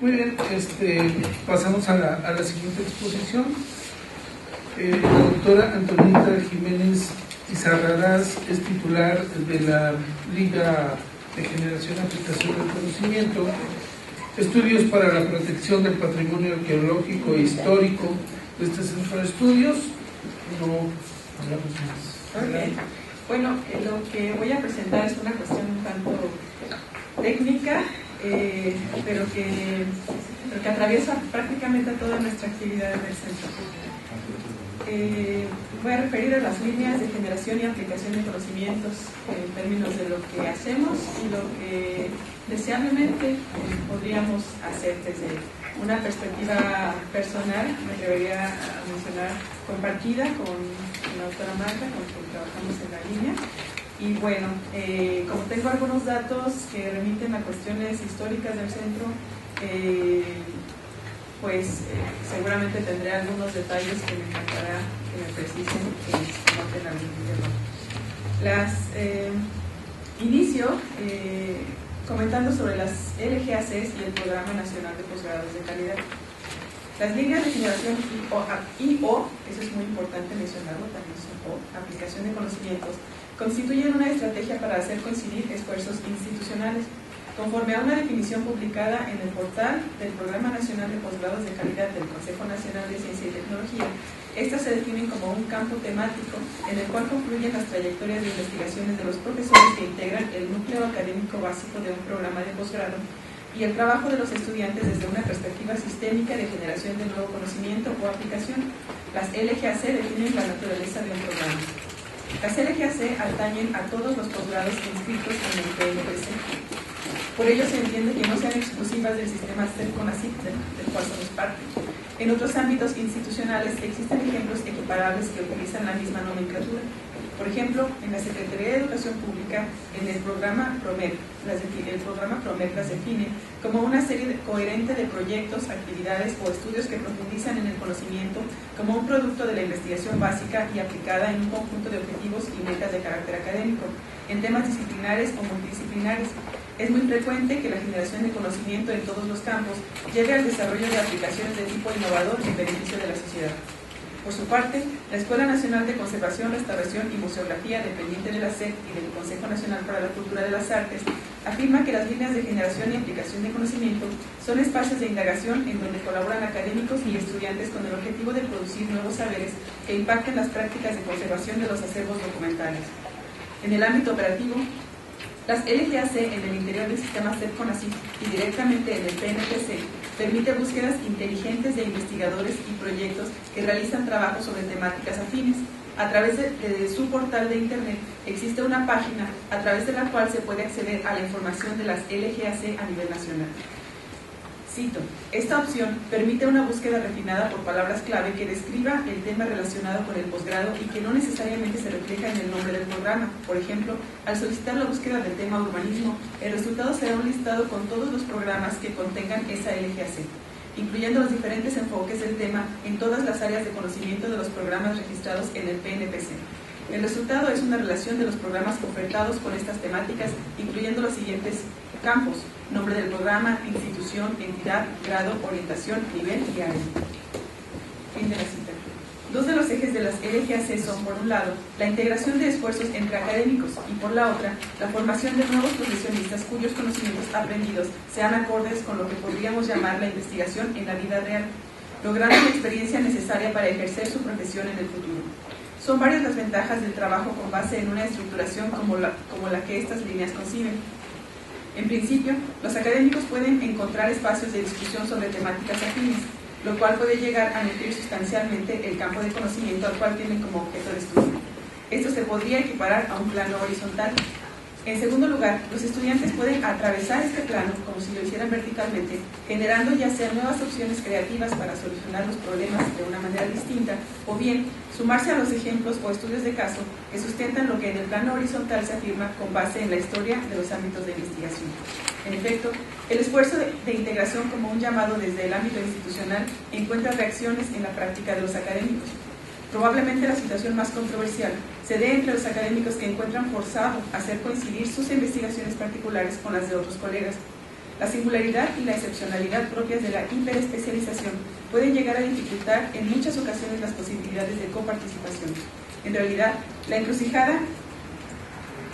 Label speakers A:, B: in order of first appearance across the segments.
A: Muy bien, pasamos a la siguiente exposición. La doctora Antonita Jiménez Izarrarás es titular de la Liga de Generación y Aplicación del Conocimiento, Estudios para la Protección del Patrimonio Arqueológico e Histórico de este centro de estudios. No hablamos más.
B: Okay. Bueno, lo que voy a presentar es una cuestión un tanto técnica, pero que atraviesa prácticamente toda nuestra actividad en el centro. Voy a referir a las líneas de generación y aplicación de conocimientos en términos de lo que hacemos y lo que deseablemente podríamos hacer desde una perspectiva personal. Me atrevería a mencionar compartida con la doctora Magda, con quien trabajamos en la línea. Y bueno, como tengo algunos datos que remiten a cuestiones históricas del centro, seguramente tendré algunos detalles que me encantará que me precisen, que noten algún tema. Inicio comentando sobre las LGACs y el Programa Nacional de Posgrados de Calidad. Las líneas de generación IO, eso es muy importante mencionarlo, también son O, aplicación de conocimientos, constituyen una estrategia para hacer coincidir esfuerzos institucionales. Conforme a una definición publicada en el portal del Programa Nacional de Posgrados de Calidad del Consejo Nacional de Ciencia y Tecnología, estas se definen como un campo temático en el cual confluyen las trayectorias de investigaciones de los profesores que integran el núcleo académico básico de un programa de posgrado y el trabajo de los estudiantes desde una perspectiva sistémica de generación de nuevo conocimiento o aplicación. Las LGAC definen la naturaleza de un programa. Las LGAC atañen a todos los posgrados inscritos en el PNPC. Por ello se entiende que no sean exclusivas del sistema CEP-CONACYT, del cual somos parte. En otros ámbitos institucionales existen ejemplos equiparables que utilizan la misma nomenclatura. Por ejemplo, en la Secretaría de Educación Pública, en el programa PROMED, las define como una serie coherente de proyectos, actividades o estudios que profundizan en el conocimiento como un producto de la investigación básica y aplicada en un conjunto de objetivos y metas de carácter académico, en temas disciplinares o multidisciplinares. Es muy frecuente que la generación de conocimiento en todos los campos lleve al desarrollo de aplicaciones de tipo innovador en beneficio de la sociedad. Por su parte, la Escuela Nacional de Conservación, Restauración y Museografía, dependiente de la SEP y del Consejo Nacional para la Cultura de las Artes, afirma que las líneas de generación y aplicación de conocimiento son espacios de indagación en donde colaboran académicos y estudiantes con el objetivo de producir nuevos saberes que impacten las prácticas de conservación de los acervos documentales. En el ámbito operativo, las LGAC en el interior del sistema CEP-CONACYT y directamente en el PNPC permite búsquedas inteligentes de investigadores y proyectos que realizan trabajos sobre temáticas afines. A través de su portal de internet existe una página a través de la cual se puede acceder a la información de las LGAC a nivel nacional. Cito, esta opción permite una búsqueda refinada por palabras clave que describa el tema relacionado con el posgrado y que no necesariamente se refleja en el nombre del programa. Por ejemplo, al solicitar la búsqueda del tema urbanismo, el resultado será un listado con todos los programas que contengan esa LGAC, incluyendo los diferentes enfoques del tema en todas las áreas de conocimiento de los programas registrados en el PNPC. El resultado es una relación de los programas ofertados con estas temáticas, incluyendo los siguientes campos: nombre del programa, institución, entidad, grado, orientación, nivel y área. Fin de la cita. Dos de los ejes de las LGAC son, por un lado, la integración de esfuerzos entre académicos y, por la otra, la formación de nuevos profesionistas cuyos conocimientos aprendidos sean acordes con lo que podríamos llamar la investigación en la vida real, logrando la experiencia necesaria para ejercer su profesión en el futuro. Son varias las ventajas del trabajo con base en una estructuración como la que estas líneas conciben. En principio, los académicos pueden encontrar espacios de discusión sobre temáticas afines, lo cual puede llegar a nutrir sustancialmente el campo de conocimiento al cual tienen como objeto de estudio. Esto se podría equiparar a un plano horizontal. En segundo lugar, los estudiantes pueden atravesar este plano, como si lo hicieran verticalmente, generando ya sea nuevas opciones creativas para solucionar los problemas de una manera distinta, o bien sumarse a los ejemplos o estudios de caso que sustentan lo que en el plano horizontal se afirma con base en la historia de los ámbitos de investigación. En efecto, el esfuerzo de integración como un llamado desde el ámbito institucional encuentra reacciones en la práctica de los académicos. Probablemente la situación más controversial se dé entre los académicos que encuentran forzado hacer coincidir sus investigaciones particulares con las de otros colegas. La singularidad y la excepcionalidad propias de la hiperespecialización pueden llegar a dificultar en muchas ocasiones las posibilidades de coparticipación. En realidad, la encrucijada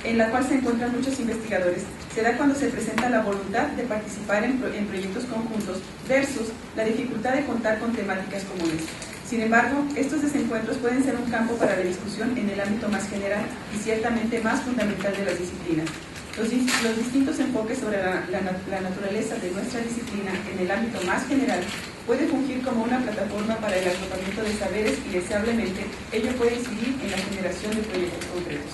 B: en la cual se encuentran muchos investigadores se da cuando se presenta la voluntad de participar en proyectos conjuntos versus la dificultad de contar con temáticas comunes. Sin embargo, estos desencuentros pueden ser un campo para la discusión en el ámbito más general y ciertamente más fundamental de las disciplinas. Los distintos enfoques sobre la naturaleza de nuestra disciplina en el ámbito más general puede fungir como una plataforma para el agrupamiento de saberes y deseablemente ello puede incidir en la generación de proyectos concretos.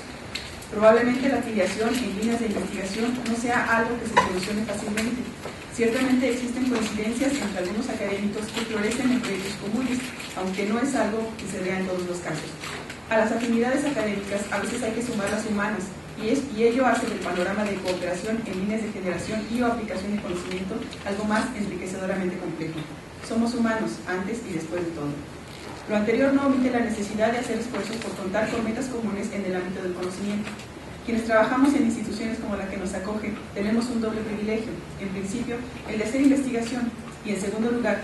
B: Probablemente la afiliación en líneas de investigación no sea algo que se solucione fácilmente. Ciertamente existen coincidencias entre algunos académicos que florecen en proyectos comunes, aunque no es algo que se vea en todos los casos. A las afinidades académicas a veces hay que sumar las humanas, y ello hace del panorama de cooperación en líneas de generación y o aplicación de conocimiento algo más enriquecedoramente complejo. Somos humanos antes y después de todo. Lo anterior no omite la necesidad de hacer esfuerzos por contar con metas comunes en el ámbito del conocimiento. Quienes trabajamos en instituciones como la que nos acoge, tenemos un doble privilegio. En principio, el de hacer investigación y, en segundo lugar,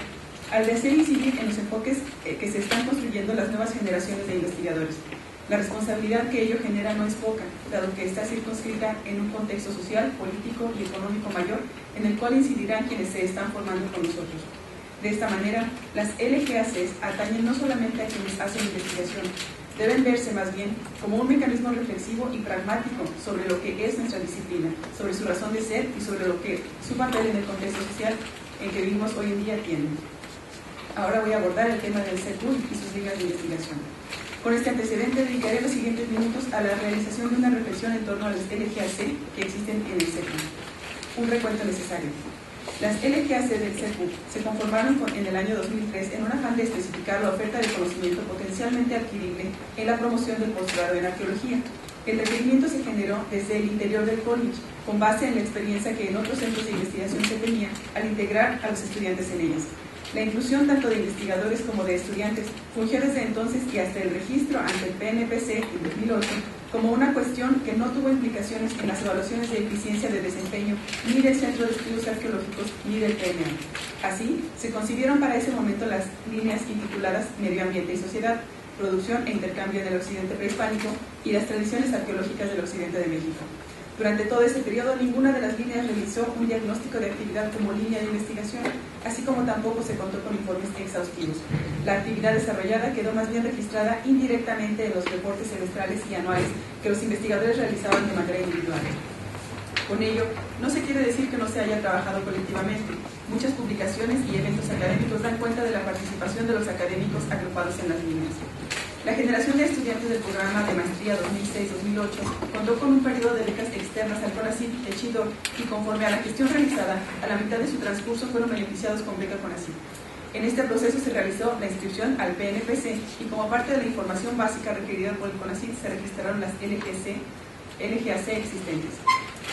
B: al de hacer incidir en los enfoques que se están construyendo las nuevas generaciones de investigadores. La responsabilidad que ello genera no es poca, dado que está circunscrita en un contexto social, político y económico mayor, en el cual incidirán quienes se están formando con nosotros. De esta manera, las LGACs atañen no solamente a quienes hacen investigación, deben verse más bien como un mecanismo reflexivo y pragmático sobre lo que es nuestra disciplina, sobre su razón de ser y sobre lo que su papel en el contexto social en que vivimos hoy en día tiene. Ahora voy a abordar el tema del CEPUL y sus líneas de investigación. Con este antecedente dedicaré los siguientes minutos a la realización de una reflexión en torno a las LGAC que existen en el CEPUL. Un recuento necesario. Las LGAC del CEPUL se conformaron en el año 2003 en un afán de especificar la oferta de conocimiento potencialmente adquirible en la promoción del posgrado en arqueología. El requerimiento se generó desde el interior del college, con base en la experiencia que en otros centros de investigación se tenía al integrar a los estudiantes en ellas. La inclusión tanto de investigadores como de estudiantes fungió desde entonces y hasta el registro ante el PNPC en 2008 como una cuestión que no tuvo implicaciones en las evaluaciones de eficiencia de desempeño ni del Centro de Estudios Arqueológicos ni del PNA. Así, se concibieron para ese momento las líneas intituladas Medio Ambiente y Sociedad, Producción e Intercambio en el Occidente Prehispánico y las Tradiciones Arqueológicas del Occidente de México. Durante todo ese periodo, ninguna de las líneas realizó un diagnóstico de actividad como línea de investigación, así como tampoco se contó con informes exhaustivos. La actividad desarrollada quedó más bien registrada indirectamente en los reportes semestrales y anuales que los investigadores realizaban de manera individual. Con ello, no se quiere decir que no se haya trabajado colectivamente. Muchas publicaciones y eventos académicos dan cuenta de la participación de los académicos agrupados en las líneas. La generación de estudiantes del programa de maestría 2006-2008 contó con un periodo de becas externas al CONACYT, Echidor, y conforme a la gestión realizada, a la mitad de su transcurso fueron beneficiados con beca CONACYT. En este proceso se realizó la inscripción al PNPC y como parte de la información básica requerida por el CONACYT se registraron las LGAC existentes.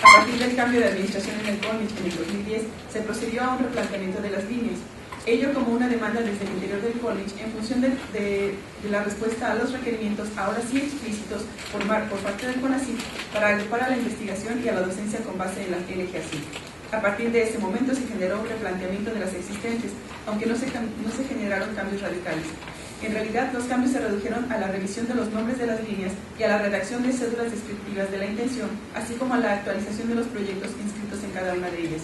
B: A partir del cambio de administración en el CONICH en el 2010, se procedió a un replanteamiento de las líneas. Ello como una demanda desde el interior del college en función de la respuesta a los requerimientos, ahora sí explícitos, por parte del CONACYT para agrupar a la investigación y a la docencia con base en la LGAC. A partir de ese momento se generó un replanteamiento de las existentes, aunque no se generaron cambios radicales. En realidad, los cambios se redujeron a la revisión de los nombres de las líneas y a la redacción de cédulas descriptivas de la intención, así como a la actualización de los proyectos inscritos en cada una de ellas.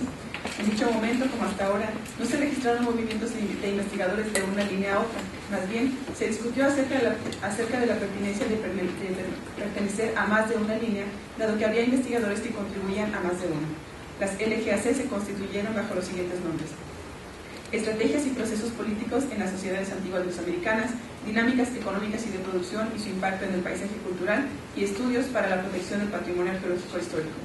B: En dicho momento, como hasta ahora, no se registraron movimientos de investigadores de una línea a otra. Más bien, se discutió acerca de la pertinencia de pertenecer a más de una línea, dado que había investigadores que contribuían a más de una. Las LGAC se constituyeron bajo los siguientes nombres: Estrategias y procesos políticos en las sociedades antiguas mesoamericanas, dinámicas económicas y de producción y su impacto en el paisaje cultural, y estudios para la protección del patrimonio arqueológico histórico.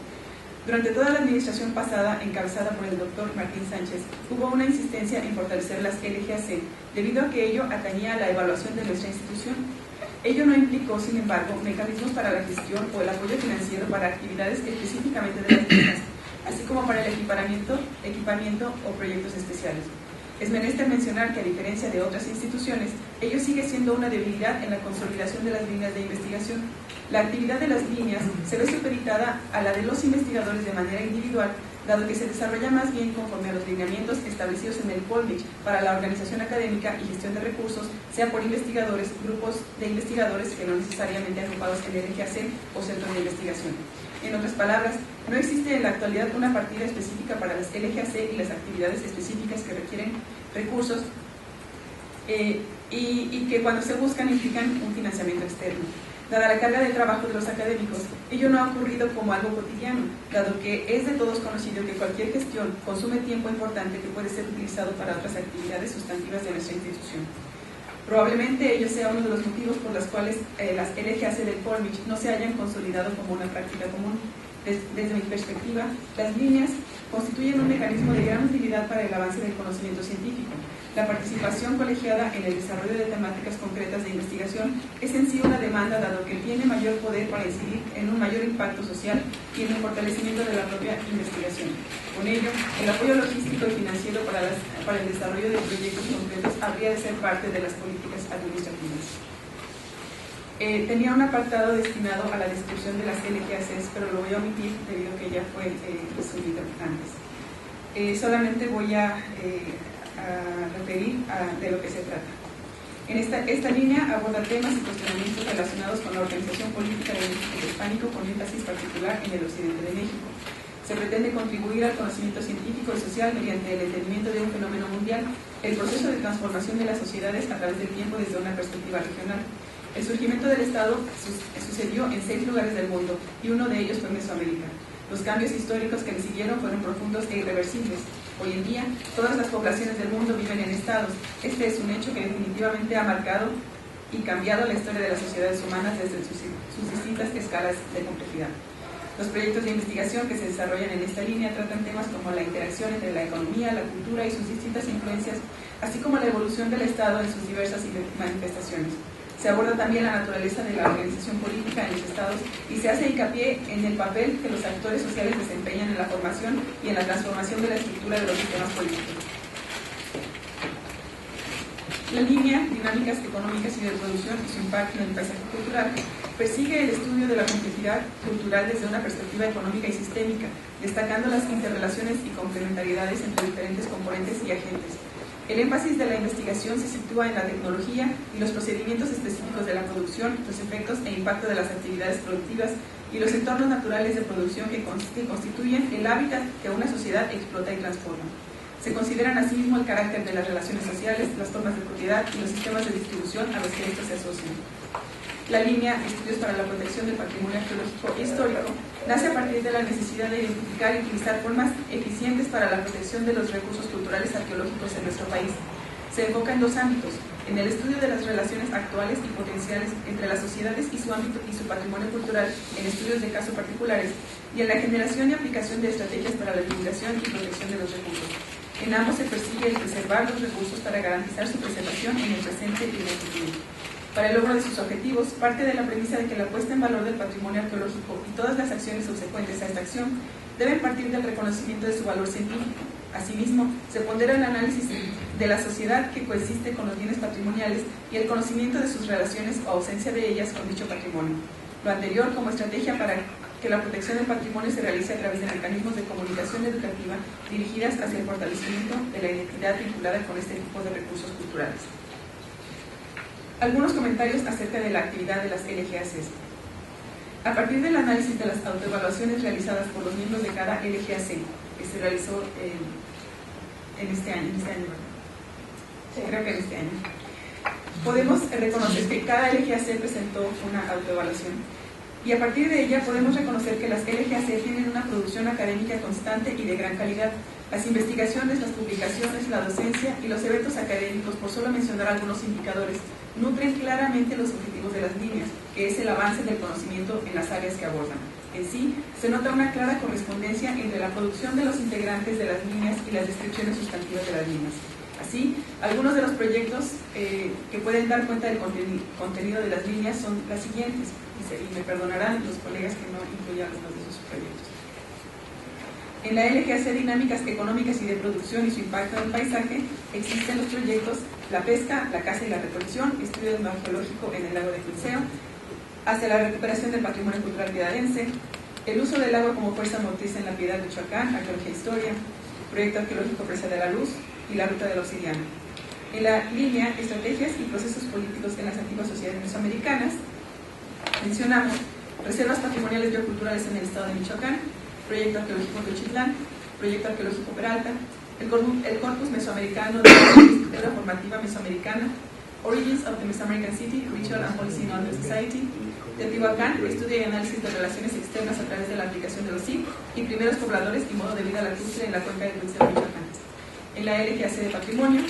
B: Durante toda la administración pasada, encabezada por el doctor Martín Sánchez, hubo una insistencia en fortalecer las LGAC, debido a que ello atañía a la evaluación de nuestra institución. Ello no implicó, sin embargo, mecanismos para la gestión o el apoyo financiero para actividades específicamente de las mismas, así como para el equipamiento o proyectos especiales. Es menester mencionar que, a diferencia de otras instituciones, ello sigue siendo una debilidad en la consolidación de las líneas de investigación. La actividad de las líneas se ve supeditada a la de los investigadores de manera individual, dado que se desarrolla más bien conforme a los lineamientos establecidos en el Colmich para la organización académica y gestión de recursos, sea por investigadores, grupos de investigadores que no necesariamente agrupados en el EGAC o centro de investigación. En otras palabras, no existe en la actualidad una partida específica para las LGAC y las actividades específicas que requieren recursos y que cuando se buscan implican un financiamiento externo. Dada la carga de trabajo de los académicos, ello no ha ocurrido como algo cotidiano, dado que es de todos conocido que cualquier gestión consume tiempo importante que puede ser utilizado para otras actividades sustantivas de nuestra institución. Probablemente ello sea uno de los motivos por los cuales las LGAC del Colmich no se hayan consolidado como una práctica común. Desde mi perspectiva, las líneas constituyen un mecanismo de gran utilidad para el avance del conocimiento científico. La participación colegiada en el desarrollo de temáticas concretas de investigación es en sí una demanda, dado que tiene mayor poder para incidir en un mayor impacto social y en el fortalecimiento de la propia investigación. Con ello, el apoyo logístico y financiero para el desarrollo de proyectos concretos habría de ser parte de las políticas administrativas. Tenía un apartado destinado a la descripción de las LGACs, pero lo voy a omitir debido a que ya fue resumido antes. Solamente voy a referir de lo que se trata. En esta línea aborda temas y cuestionamientos relacionados con la organización política del Instituto Hispánico con énfasis particular en el occidente de México. Se pretende contribuir al conocimiento científico y social mediante el entendimiento de un fenómeno mundial, el proceso de transformación de las sociedades a través del tiempo desde una perspectiva regional. El surgimiento del Estado sucedió en 6 lugares del mundo y uno de ellos fue Mesoamérica. Los cambios históricos que le siguieron fueron profundos e irreversibles. Hoy en día, todas las poblaciones del mundo viven en estados. Este es un hecho que definitivamente ha marcado y cambiado la historia de las sociedades humanas desde sus distintas escalas de complejidad. Los proyectos de investigación que se desarrollan en esta línea tratan temas como la interacción entre la economía, la cultura y sus distintas influencias, así como la evolución del Estado en sus diversas manifestaciones. Se aborda también la naturaleza de la organización política en los estados y se hace hincapié en el papel que los actores sociales desempeñan en la formación y en la transformación de la estructura de los sistemas políticos. La línea Dinámicas Económicas y de Producción y su impacto en el paisaje cultural persigue el estudio de la complejidad cultural desde una perspectiva económica y sistémica, destacando las interrelaciones y complementariedades entre diferentes componentes y agentes. El énfasis de la investigación se sitúa en la tecnología y los procedimientos específicos de la producción, los efectos e impacto de las actividades productivas y los entornos naturales de producción que constituyen el hábitat que una sociedad explota y transforma. Se consideran asimismo el carácter de las relaciones sociales, las formas de propiedad y los sistemas de distribución a los que estos se asocian. La línea Estudios para la Protección del Patrimonio Arqueológico e Histórico nace a partir de la necesidad de identificar y utilizar formas eficientes para la protección de los recursos culturales arqueológicos en nuestro país. Se enfoca en 2 ámbitos: en el estudio de las relaciones actuales y potenciales entre las sociedades y su ámbito y su patrimonio cultural en estudios de casos particulares, y en la generación y aplicación de estrategias para la divulgación y protección de los recursos. En ambos se persigue el preservar los recursos para garantizar su preservación en el presente y en el futuro. Para el logro de sus objetivos, parte de la premisa de que la puesta en valor del patrimonio arqueológico y todas las acciones subsecuentes a esta acción deben partir del reconocimiento de su valor científico. Asimismo, se pondera el análisis de la sociedad que coexiste con los bienes patrimoniales y el conocimiento de sus relaciones o ausencia de ellas con dicho patrimonio. Lo anterior como estrategia para que la protección del patrimonio se realice a través de mecanismos de comunicación educativa dirigidas hacia el fortalecimiento de la identidad vinculada con este tipo de recursos culturales. Algunos comentarios acerca de la actividad de las LGACs. A partir del análisis de las autoevaluaciones realizadas por los miembros de cada LGAC, que se realizó en este año, ¿verdad? Sí, creo que en este año, podemos reconocer que cada LGAC presentó una autoevaluación, y a partir de ella podemos reconocer que las LGAC tienen una producción académica constante y de gran calidad. Las investigaciones, las publicaciones, la docencia y los eventos académicos, por solo mencionar algunos indicadores, nutren claramente los objetivos de las líneas, que es el avance del conocimiento en las áreas que abordan. En sí, se nota una clara correspondencia entre la producción de los integrantes de las líneas y las descripciones sustantivas de las líneas. Así, algunos de los proyectos que pueden dar cuenta del contenido de las líneas son las siguientes, y me perdonarán los colegas que no incluyan los de sus proyectos. En la LGAC Dinámicas Económicas y de Producción y su impacto en el paisaje, existen los proyectos La Pesca, la Caza y la Recolección, Estudio Etnoarqueológico en el lago de Quinceo, hacia la recuperación del patrimonio cultural piedadense, el uso del agua como fuerza motriz en la Piedad de Michoacán, arqueología e historia, proyecto arqueológico Presa de la Luz y la ruta de la obsidiana. En la línea estrategias y procesos políticos en las antiguas sociedades mesoamericanas, mencionamos reservas patrimoniales bioculturales en el estado de Michoacán, proyecto arqueológico Teochitlán, proyecto arqueológico Peralta, el corpus mesoamericano de la estructura formativa mesoamericana, Origins of the Mesoamerican City, Ritual and Policy in Northern Society, Teotihuacán, estudio y análisis de relaciones externas a través de la aplicación de los SIC y primeros pobladores y modo de vida lacustre en la cuenca del Dulce de Michoacán. En la LGAC de Patrimonio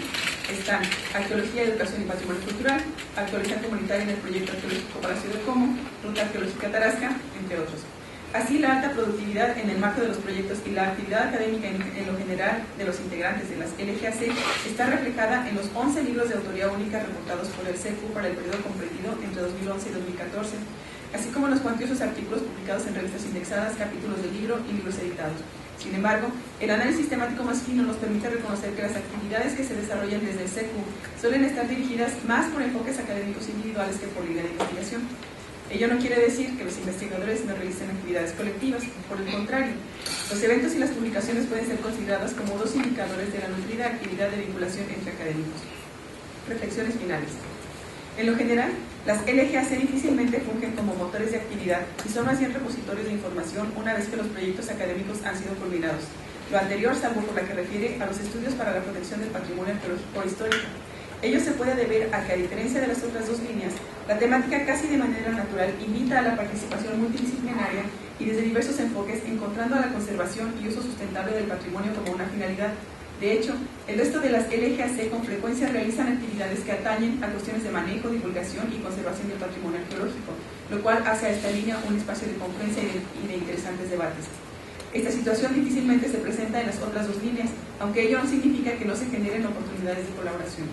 B: están Arqueología, Educación y Patrimonio Cultural, Arqueología Comunitaria en el Proyecto Arqueológico Palacio de Como, Ruta Arqueológica Tarasca, entre otros. Así, la alta productividad en el marco de los proyectos y la actividad académica en lo general de los integrantes de las LGAC está reflejada en los 11 libros de autoría única reportados por el CECU para el periodo comprendido entre 2011 y 2014, así como los cuantiosos artículos publicados en revistas indexadas, capítulos del libro y libros editados. Sin embargo, el análisis temático más fino nos permite reconocer que las actividades que se desarrollan desde el CECU suelen estar dirigidas más por enfoques académicos individuales que por línea de investigación. Ello no quiere decir que los investigadores no realicen actividades colectivas, por el contrario, los eventos y las publicaciones pueden ser consideradas como dos indicadores de la nutrida actividad de vinculación entre académicos. Reflexiones finales. En lo general, las LGAC difícilmente fungen como motores de actividad y son más bien repositorios de información una vez que los proyectos académicos han sido culminados. Lo anterior, salvo por la que refiere a los estudios para la protección del patrimonio arqueológico e histórico. Ello se puede deber a que, a diferencia de las otras dos líneas, la temática casi de manera natural invita a la participación multidisciplinaria y desde diversos enfoques, encontrando a la conservación y uso sustentable del patrimonio como una finalidad. De hecho, el resto de las LGAC con frecuencia realizan actividades que atañen a cuestiones de manejo, divulgación y conservación del patrimonio arqueológico, lo cual hace a esta línea un espacio de confluencia y de interesantes debates. Esta situación difícilmente se presenta en las otras dos líneas, aunque ello no significa que no se generen oportunidades de colaboración.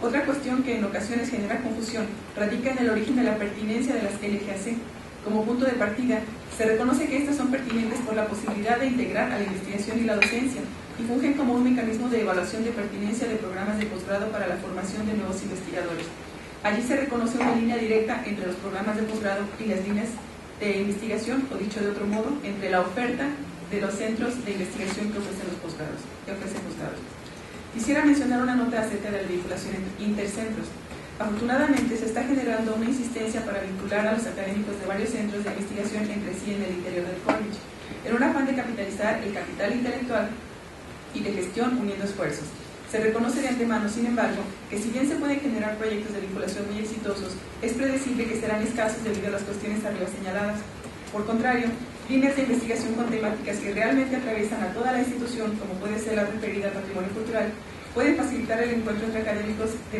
B: Otra cuestión que en ocasiones genera confusión radica en el origen de la pertinencia de las LGAC. Como punto de partida, se reconoce que estas son pertinentes por la posibilidad de integrar a la investigación y la docencia y fungen como un mecanismo de evaluación de pertinencia de programas de posgrado para la formación de nuevos investigadores. Allí se reconoce una línea directa entre los programas de posgrado y las líneas de investigación, o dicho de otro modo, entre la oferta de los centros de investigación que ofrecen los posgrados. Quisiera mencionar una nota acerca de la vinculación intercentros. Afortunadamente, se está generando una insistencia para vincular a los académicos de varios centros de investigación entre sí en el interior del college, en un afán de capitalizar el capital intelectual y de gestión uniendo esfuerzos. Se reconoce de antemano, sin embargo, que si bien se pueden generar proyectos de vinculación muy exitosos, es predecible que serán escasos debido a las cuestiones arriba señaladas. Por contrario, líneas de investigación con temáticas que realmente atraviesan a toda la institución, como puede ser la referida al patrimonio cultural, pueden facilitar el encuentro entre académicos de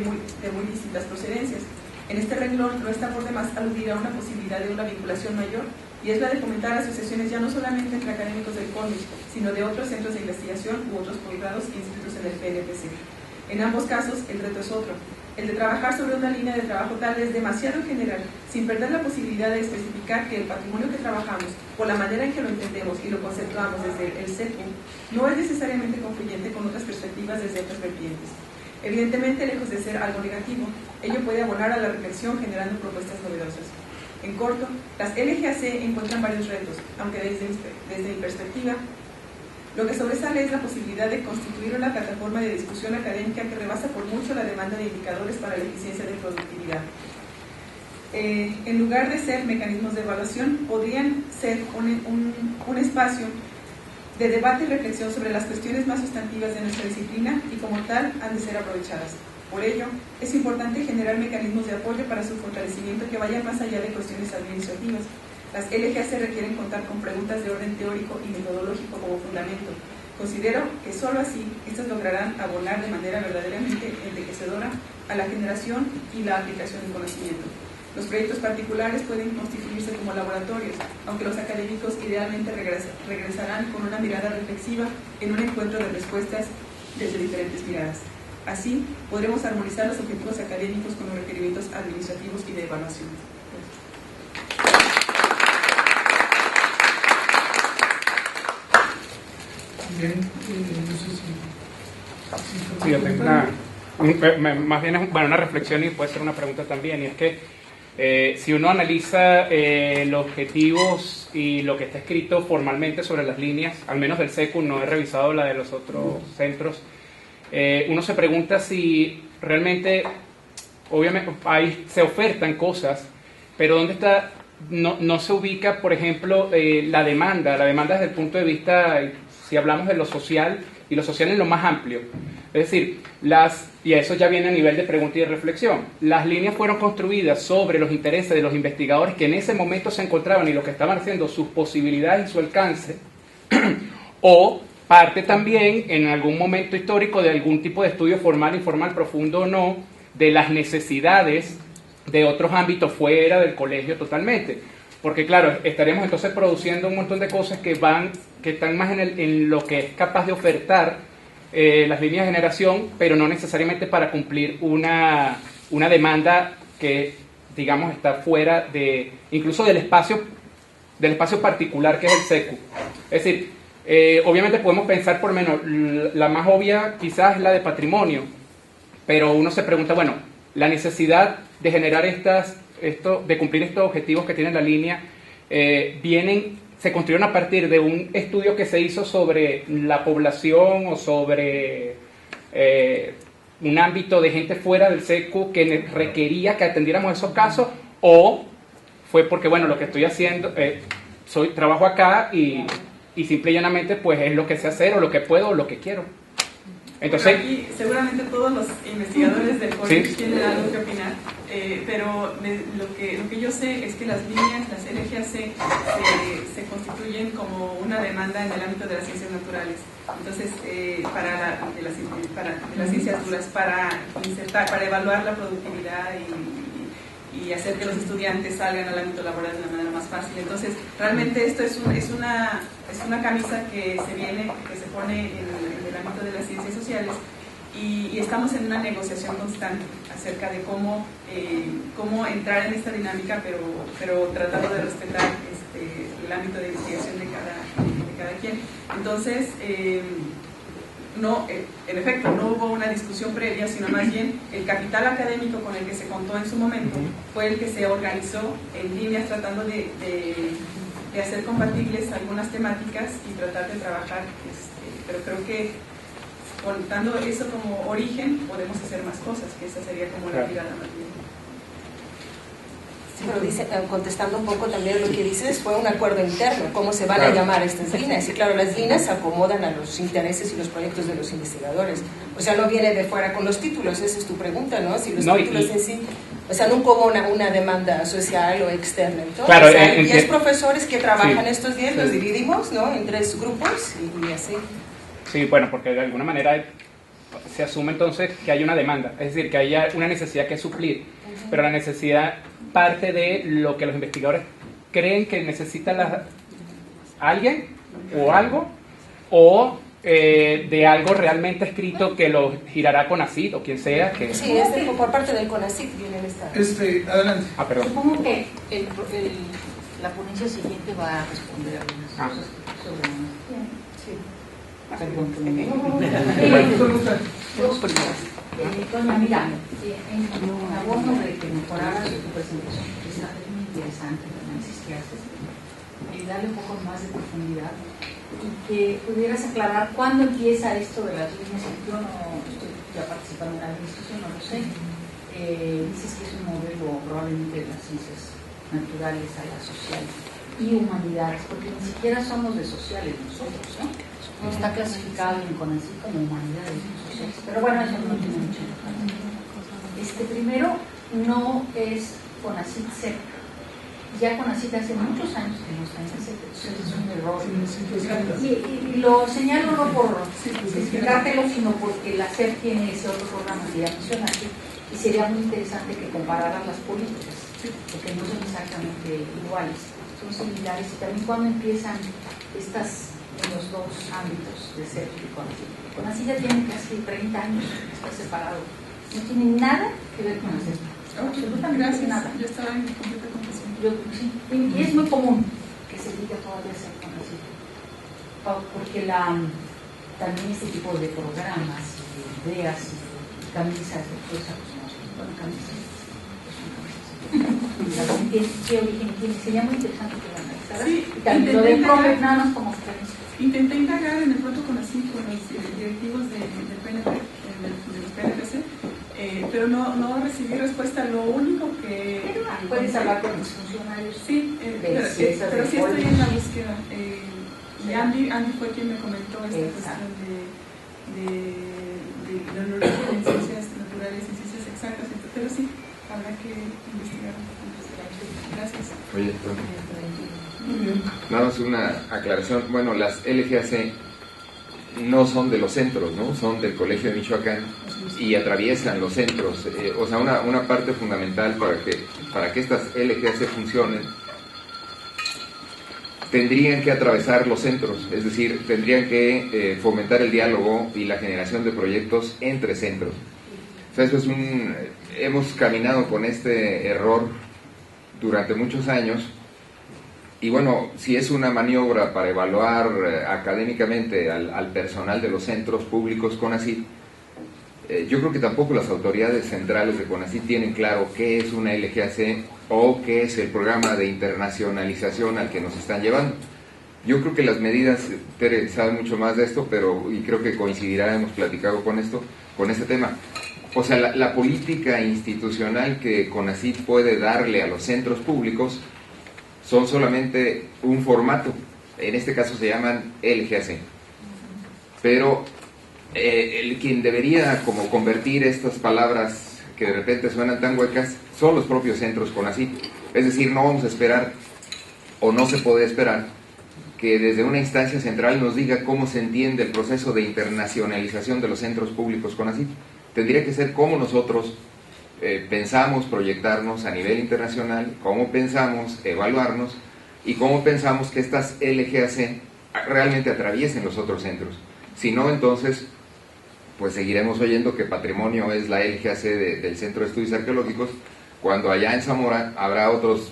B: muy distintas procedencias. En este renglón no está por demás aludir a una posibilidad de una vinculación mayor, y es la de fomentar asociaciones ya no solamente entre académicos del college, sino de otros centros de investigación u otros posgrados inscritos en el PNPC. En ambos casos, el reto es otro, el de trabajar sobre una línea de trabajo tal vez demasiado general, sin perder la posibilidad de especificar que el patrimonio que trabajamos, por la manera en que lo entendemos y lo conceptuamos desde el CECU, no es necesariamente confluyente con otras perspectivas desde otras vertientes. Evidentemente, lejos de ser algo negativo, ello puede abonar a la reflexión generando propuestas novedosas. En corto, las LGAC encuentran varios retos, aunque desde mi perspectiva, lo que sobresale es la posibilidad de constituir una plataforma de discusión académica que rebasa por mucho la demanda de indicadores para la eficiencia de productividad. En lugar de ser mecanismos de evaluación, podrían ser un espacio de debate y reflexión sobre las cuestiones más sustantivas de nuestra disciplina y como tal han de ser aprovechadas. Por ello, es importante generar mecanismos de apoyo para su fortalecimiento que vayan más allá de cuestiones administrativas. Las LGAC requieren contar con preguntas de orden teórico y metodológico como fundamento. Considero que sólo así estas lograrán abonar de manera verdaderamente enriquecedora a la generación y la aplicación del conocimiento. Los proyectos particulares pueden constituirse como laboratorios, aunque los académicos idealmente regresarán con una mirada reflexiva en un encuentro de respuestas desde diferentes miradas. Así, podremos armonizar los objetivos académicos con los requerimientos administrativos y de evaluación.
A: Bien, no sé si
C: Sí, yo tengo más bien es una reflexión y puede ser una pregunta también, y es que Si uno analiza los objetivos y lo que está escrito formalmente sobre las líneas, al menos del SECU, no he revisado la de los otros centros, uno se pregunta si realmente, obviamente, ahí se ofertan cosas, pero ¿dónde está? No se ubica, por ejemplo, la demanda desde el punto de vista, si hablamos de lo social, y lo social en lo más amplio. Es decir, y eso ya viene a nivel de pregunta y de reflexión, las líneas fueron construidas sobre los intereses de los investigadores que en ese momento se encontraban y lo que estaban haciendo, sus posibilidades y su alcance, o parte también en algún momento histórico de algún tipo de estudio formal, informal, profundo o no, de las necesidades de otros ámbitos fuera del colegio totalmente. Porque claro, estaríamos entonces produciendo un montón de cosas que están más en lo que es capaz de ofertar las líneas de generación, pero no necesariamente para cumplir una demanda que, digamos, está fuera incluso del espacio particular que es el SECU. Es decir, obviamente podemos pensar por menos, la más obvia quizás es la de patrimonio, pero uno se pregunta, bueno, la necesidad de generar de cumplir estos objetivos que tiene la línea, se construyeron a partir de un estudio que se hizo sobre la población o sobre un ámbito de gente fuera del SECU que requería que atendiéramos esos casos, o fue porque, bueno, lo que estoy haciendo, trabajo acá y simple y llanamente pues es lo que sé hacer o lo que puedo o lo que quiero. Entonces,
B: aquí seguramente todos los investigadores del college tienen algo que opinar, pero lo que yo sé es que las líneas, las LGAC, se constituyen como una demanda en el ámbito de las ciencias naturales. Entonces, para las ciencias duras, para evaluar la productividad y hacer que los estudiantes salgan al ámbito laboral de una manera más fácil. Entonces, realmente esto es una camisa que se pone en el ámbito de las ciencias sociales y estamos en una negociación constante acerca de cómo entrar en esta dinámica, pero tratando de respetar el ámbito de investigación de cada quien. Entonces, en efecto, no hubo una discusión previa, sino más bien el capital académico con el que se contó en su momento fue el que se organizó en líneas tratando de hacer compatibles algunas temáticas y tratar de trabajar, pero creo que contando eso como origen podemos hacer más cosas, que esa sería como la tirada más bien.
D: Sí, pero dice, contestando un poco también lo que dices, fue un acuerdo interno, cómo se van a llamar estas líneas. Y claro, las líneas se acomodan a los intereses y los proyectos de los investigadores. O sea, no viene de fuera con los títulos, esa es tu pregunta, ¿no? Si los títulos en sí, o sea, no como una demanda social o externa. Entonces,
C: claro,
D: hay 10 profesores que trabajan estos 10, los dividimos, ¿no? En 3 grupos y así.
C: Sí, bueno, porque de alguna manera se asume entonces que hay una demanda, es decir, que haya una necesidad que suplir, pero la necesidad parte de lo que los investigadores creen que necesita alguien o algo, o de algo realmente escrito que lo girará CONACYT o quien sea.
D: Sí, por parte del CONACYT viene esta.
A: Adelante.
C: Perdón.
E: Supongo que la ponencia siguiente va a responder algunas cosas sobre... Sí. Perdón. Doña Mira, en abono de que mejorara su presentación, que está muy interesante el análisis que haces, darle un poco más de profundidad y que pudieras aclarar cuándo empieza esto de las líneas. Yo no estoy ya participando en la discusión, no lo sé. Dices que es un modelo probablemente de las ciencias naturales a las sociales y humanidades, porque ni siquiera somos de sociales nosotros, ¿no? No está clasificado en CONACYT como humanidades no sociales, pero bueno, eso no tiene mucha importancia. Primero, no es CONACYT CEP. Ya CONACYT hace muchos años que no está en CEP, entonces es un error. Y lo señalo no por explicártelo, sino porque la CEP tiene ese otro programa que ya mencionaste, y sería muy interesante que compararan las políticas, porque no son exactamente iguales, son similares. Y también cuando empiezan estas en los dos ámbitos de CEP y CONACYT. CONACYT ya tiene casi 30 años, está separado, no tiene nada que ver con la CEP. Absolutamente nada.
B: Yo estaba en completa confusión.
E: Sí, y es muy común que se diga todavía CEP CONACYT, porque también este tipo de programas, de ideas y camisas de fuerza, pues no son camisas, pues son camisas. qué origen tiene. Sería muy interesante que lo analizaras.
B: Sí,
E: Y también lo de PROMEC, nada más como
B: intenté indagar en el protocolo así con los directivos del PNP, de los PNPC, pero no recibí respuesta. Lo único que...
E: Puedes hablar con los funcionarios.
B: Sí, pero sí estoy en la búsqueda. Y Andy fue quien me comentó esta cuestión de la neurología en ciencias naturales y ciencias exactas, pero sí, habrá que investigar. Gracias.
F: Oye, nada más una aclaración. Bueno, las LGAC no son de los centros, ¿no? Son del Colegio de Michoacán y atraviesan los centros. O sea, una parte fundamental para que estas LGAC funcionen, tendrían que atravesar los centros, es decir, tendrían que fomentar el diálogo y la generación de proyectos entre centros. O sea, hemos caminado con este error durante muchos años. Y bueno, si es una maniobra para evaluar académicamente al personal de los centros públicos CONACYT, yo creo que tampoco las autoridades centrales de CONACYT tienen claro qué es una LGAC o qué es el programa de internacionalización al que nos están llevando. Yo creo que las medidas, Tere sabe mucho más de esto, y creo que coincidirá, hemos platicado con este tema. O sea, la política institucional que CONACYT puede darle a los centros públicos son solamente un formato, en este caso se llaman LGAC, pero quien debería como convertir estas palabras que de repente suenan tan huecas son los propios centros CONACYT. Es decir, no vamos a esperar, o no se puede esperar, que desde una instancia central nos diga cómo se entiende el proceso de internacionalización de los centros públicos CONACYT. Tendría que ser cómo nosotros pensamos proyectarnos a nivel internacional, cómo pensamos evaluarnos y cómo pensamos que estas LGAC realmente atraviesen los otros centros. Si no, entonces, pues seguiremos oyendo que patrimonio es la LGAC del Centro de Estudios Arqueológicos, cuando allá en Zamora habrá otros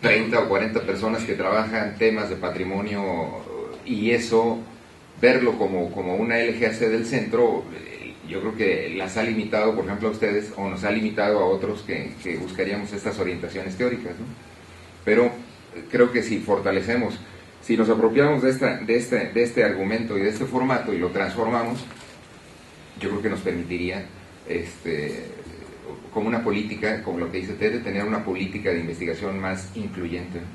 F: 30 o 40 personas que trabajan temas de patrimonio, y eso, verlo como una LGAC del centro, yo creo que las ha limitado, por ejemplo, a ustedes, o nos ha limitado a otros que buscaríamos estas orientaciones teóricas, ¿no? Pero creo que si fortalecemos, si nos apropiamos de este argumento y de este formato y lo transformamos, yo creo que nos permitiría, como una política, como lo que dice Tere, tener una política de investigación más incluyente, ¿no?